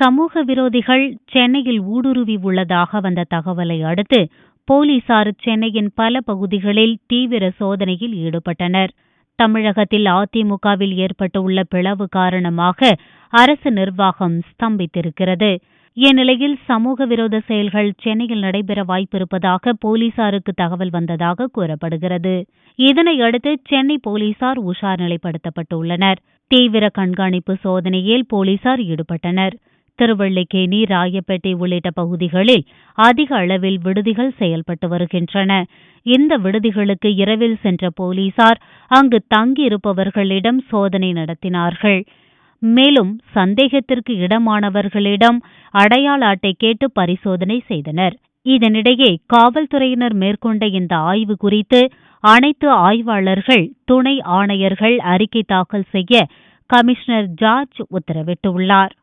சமூக விரோதிகள் சென்னையில் ஊடுருவி உள்ளதாக வந்த தகவலை அடுத்து போலீசார் சென்னையின் பல பகுதிகளில் தீவிர சோதனையில் ஈடுபட்டனர். தமிழகத்தில் அதிமுகவில் ஏற்பட்டுள்ள பிளவு காரணமாக அரசு நிர்வாகம் ஸ்தம்பித்திருக்கிறது. இந்நிலையில் சமூக விரோத செயல்கள் சென்னையில் நடைபெற வாய்ப்பிருப்பதாக போலீசாருக்கு தகவல் வந்ததாக கூறப்படுகிறது. இதனையடுத்து சென்னை போலீசார் உஷார் நிலைப்படுத்தப்பட்டுள்ளனர். தீவிர கண்காணிப்பு சோதனையில் போலீசார் ஈடுபட்டனர். திருவல்லிக்கேணி, ராயப்பேட்டை உள்ளிட்ட பகுதிகளில் அதிக அளவில் விடுதிகள் செயல்பட்டு வருகின்றன. இந்த விடுதிகளுக்கு இரவில் சென்ற போலீசார் அங்கு தங்கியிருப்பவர்களிடம் சோதனை நடத்தினார்கள். மேலும் சந்தேகத்திற்கு இடமானவர்களிடம் அடையாள அட்டை கேட்டு பரிசோதனை செய்தனர். இதனிடையே காவல்துறையினர் மேற்கொண்ட இந்த ஆய்வு குறித்து அனைத்து ஆய்வாளர்கள், துணை ஆணையர்கள் அறிக்கை தாக்கல் செய்ய கமிஷனர் ஜார்ஜ் உத்தரவிட்டுள்ளார்.